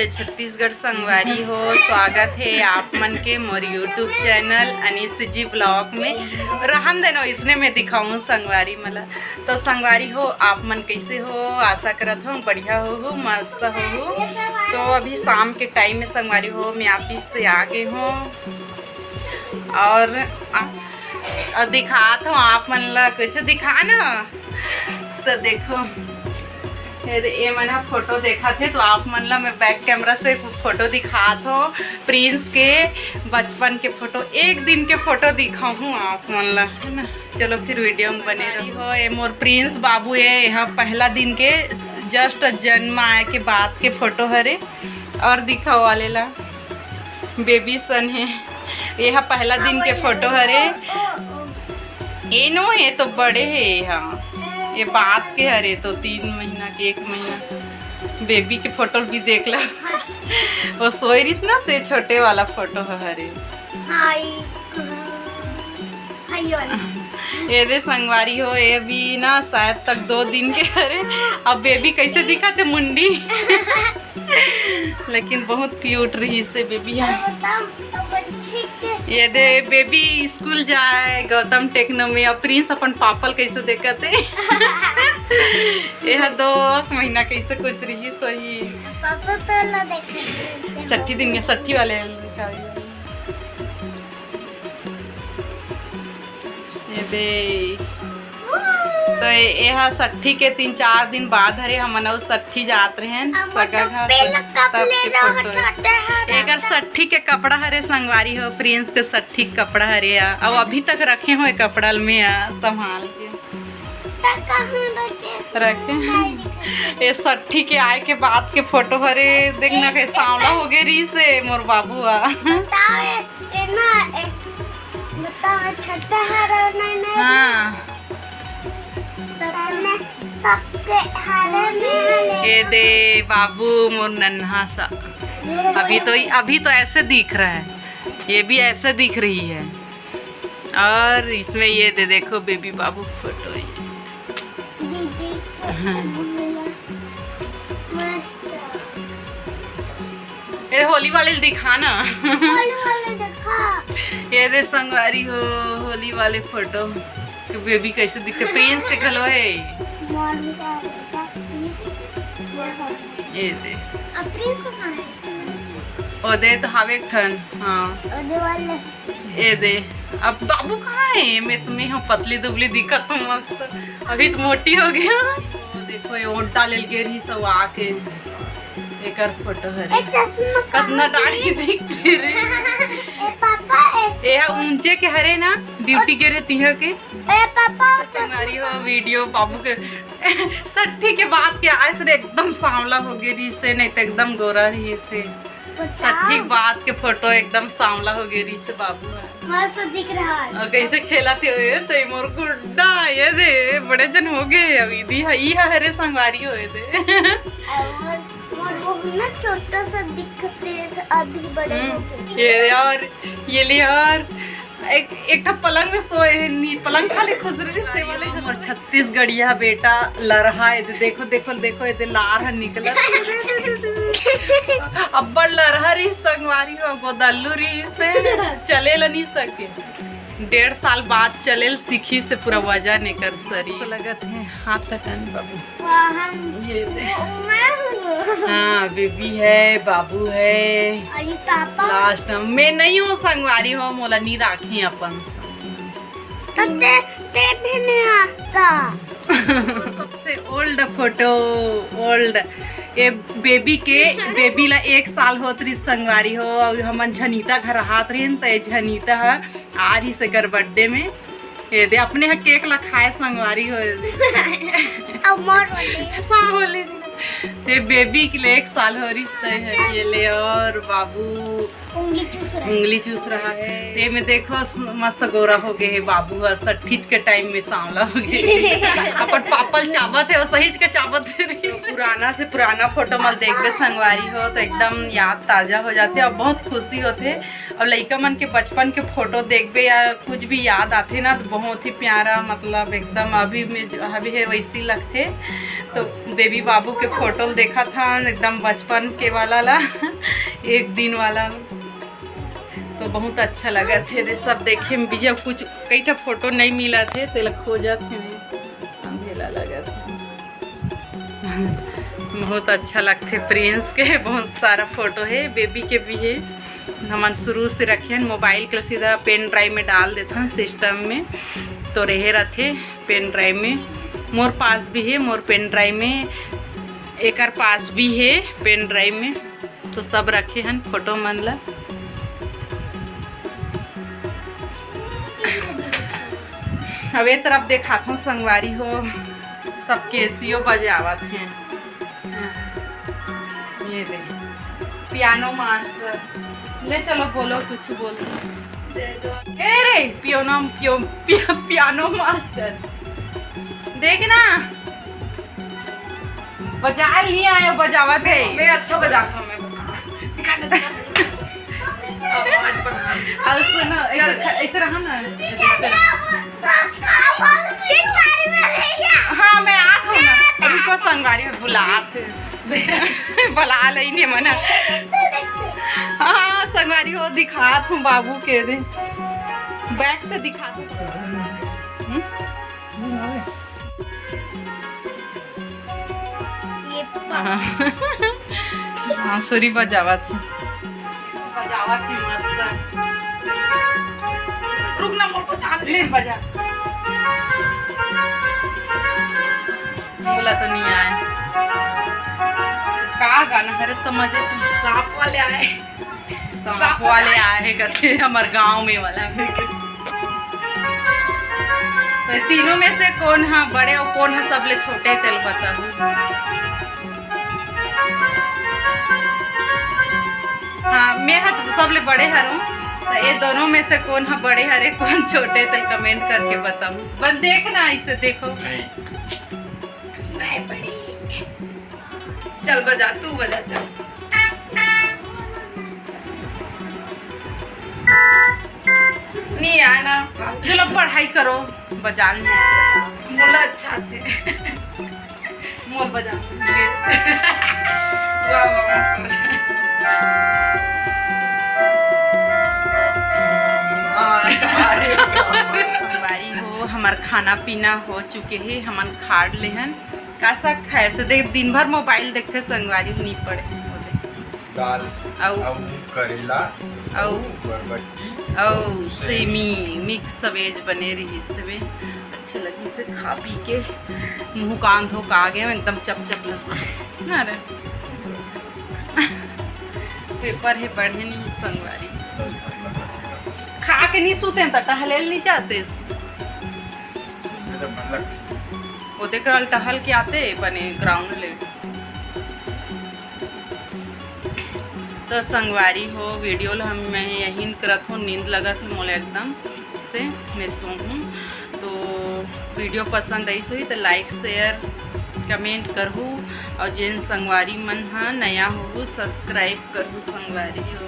जय छत्तीसगढ़ संगवारी हो। स्वागत है आप मन के मोर यूट्यूब चैनल अनीस जी ब्लॉग में। रहन देनो इसने मैं दिखाऊँ संगवारी मला। तो संगवारी हो आप मन कैसे हो, आशा करत हूँ बढ़िया हो मस्त हो। तो अभी शाम के टाइम में संगवारी हो मैं ऑफिस से आ गई हूँ और दिखात हूँ आप मन ला। कैसे दिखा ना, तो देखो ये मैंने फोटो देखा थे तो आप मन ला मैं बैक कैमरा से फोटो दिखात हूँ। प्रिंस के बचपन के फोटो, एक दिन के फोटो दिखाऊँ आप मन ला, है ना। चलो फिर वीडियो में बने रही हो। ये मोर प्रिंस बाबू है, यहाँ पहला दिन के जस्ट जन्म आए के बाद के फोटो हरे। और दिखा वाले ला बेबी सन है, यह पहला दिन के फोटो हरे। ये नो है तो बड़े है, यहाँ ये बात के हरे तो 3 महीना के 1 महीना बेबी के फोटो भी देख ला। वो सोई रही ना तो छोटे वाला फोटो है हरे। ये दे संगवारी हो, ये भी ना शायद तक 2 दिन के हरे। अब बेबी कैसे दिखा थे मुंडी लेकिन बहुत क्यूट रही से बेबी है। ये दे बेबी स्कूल जाए गौतम टेक्नो में। और प्रिंस अपन पापल कैसे देखते यह 2 महीना कैसे कुछ रही सही। छठी दिन में 60 वाले ये दे। तो यह 60 के 3-4 दिन बाद हरे हमन और 60 जात रहे हैं सगा घर तब के फोटो। एक 60 के कपड़ा हरे संगवारी हो, प्रिंस के 60 कपड़ा हरे और अभी तक रखे हुए कपड़ा में संभाल के रखे हैं। ये 60 के आए के बाद के फोटो हरे। देखना के सांवला हो गए री से मोर बाबू हाँ। ये दे बाबू मोर नन्हा सा अभी तो ऐसे दिख रहा है, ये भी ऐसे दिख रही है। और इसमें ये दे देखो बेबी बाबू फोटो है। ये होली वाले दिखाना ये दे संगवारी हो होली वाले फोटो। तो बेबी कैसे दिखते प्रिंस के खलो है। ये दे ओ दे तो हावे ठन हाँ। ये दे अब बाबू कहाँ है? मैं तुम्हें हम पतली दुबली दिखत हूँ मस्त, अभी तो मोटी हो गया। देखो ये ओंटा ले गए रही सब आके एक फोटो है। कितना दाढ़ी दिखती रे। ये ऊंचे के हरे ना ब्यूटी के रहती है के तुम्हारी हो वीडियो बाबू के 60 के बाद के आज से एकदम सांवला हो गई रही से, नहीं तो एकदम गोरा रही से। 60 के बाद के फोटो एकदम सांवला हो गई रही से बाबू है दिख रहा है। और कैसे खेला थे तो मोर गुड्डा ये दे बड़े जन हो गए अभी दी है हरे संगवारी हुए थे। छोटा सा दिखते अभी बड़े हो गए। ये यार ये ले यार एक पलंग में सोए हैं, पलंग खाली खुजरे से वाले। और छत्तीसगढ़िया बेटा लरहा है, देखो देखो देखो ये लार निकला अब्बड़ लरहा रही संगवारी हो गोदल्लू रही से चले ला नहीं सके। 1.5 साल बाद चले सीखी से पूरा वजह नहीं कर सरी तो लगत है हाथ तटन बाबू। ये हाँ बेबी है बाबू है। लास्ट में नहीं हो संगवारी हो मोला नहीं राखी अपन सबसे ओल्ड फोटो ओल्ड ये बेबी ला 1 साल होत रही संगवारी हो। और हमन झनीता घर हाथ रही तो झनीता है आ रही से कर बर्थडे में। ये दे अपने यहाँ केक ला खाए संगवारी हो ये बेबी के लिए 1 साल हो रही है। ये ले और बाबू उंगली चूस रहा है। ये में देखो मस्त गोरा हो गए है बाबू। 60 के टाइम में सांवला हो गए अपन पापल चावत है और सहीज के चावत है। पुराना से पुराना फोटो मल देखबे संगवारी हो तो एकदम याद ताजा हो जाते और बहुत खुशी होते। और लड़का मन के बचपन के फोटो देखबे या कुछ भी याद आते ना तो बहुत ही प्यारा मतलब एकदम अभी है वैसी लगते। तो बेबी बाबू के फोटो देखा था एकदम बचपन के वाला ला एक दिन वाला, तो बहुत अच्छा लगा थे सब देखे में। भी कुछ कई फोटो नहीं मिला थे तो खोजा थे, अंधेला लगा था। बहुत अच्छा लगते प्रिंस के, बहुत सारा फोटो है, बेबी के भी है। हम शुरू से रखे मोबाइल के सीधा पेन ड्राइव में डाल देते हैं सिस्टम में, तो रहे रहते पेन ड्राइव में। मोर पास भी है, मोर पेन ड्राइव में एक पास भी है पेन ड्राइव में, तो सब रखे हैं फोटो मन ला। अब ये तरफ देखा हूँ संगवारी हो, सब केसियो बजावत हैं। ये दे पियानो मास्टर, ले चलो बोलो कुछ बोलो। ए रे पियानो मास्टर देखना, बजा नहीं आया, बजावत है। मैं अच्छा बजाता हूँ, मैं ऐसे रहा ना। हाँ मैं आत हूँ ना, रुको संगवारी में बुलाते बुला लेने मना। हाँ संगवारी हो दिखात हूँ बाबू के दे, बैक से दिखा हाँ सुरी बजावा थी मस्त। रुक ना मोर को चांद ले बजा, बोला तो नहीं आए। का गाना हरे समझे तुम? सांप वाले आए, सांप वाले आए करते हमारे गांव में वाला। तो तीनों में से कौन है बड़े और कौन है सबले छोटे, तेल बताओ। हाँ मैं सबले बड़े हरूँ, तो ये दोनों में से कौन है बड़े हरे कौन छोटे, तो कमेंट करके बताओ। बस देखना इसे, देखो मैं बड़ी। चल बजा, तू बजा चल। नहीं आया ना, चलो पढ़ाई करो, बजा नहीं बोला अच्छा थे। मोर बजा। संगवारी हो हमार खाना पीना हो चुके है, हमन खाड़ ले हन का सा खाए से देख, दिन भर मोबाइल देखते संगवारी नहीं पड़े। दाल औ करेला औ बरबट्टी औ सेमी मिक्स वेज बने रही इसमें, अच्छा लगी से खा पी के मुँह कान धो का आ गए एकदम चप लगता ना रे। पेपर है पढ़े नहीं संगवारी, खा के नहीं सोते तो टहले नहीं जाते, वो देख टहल के आते बने ग्राउंड ले। तो संगवारी हो वीडियो हम मैं यही करत हूँ, नींद लगा थी मोले एकदम से, मैं सो हूँ। तो वीडियो पसंद आई सो तो लाइक शेयर कमेंट करहूँ, और जिन संगवारी मन हाँ नया हो सब्सक्राइब करहूँ संगवारी हो।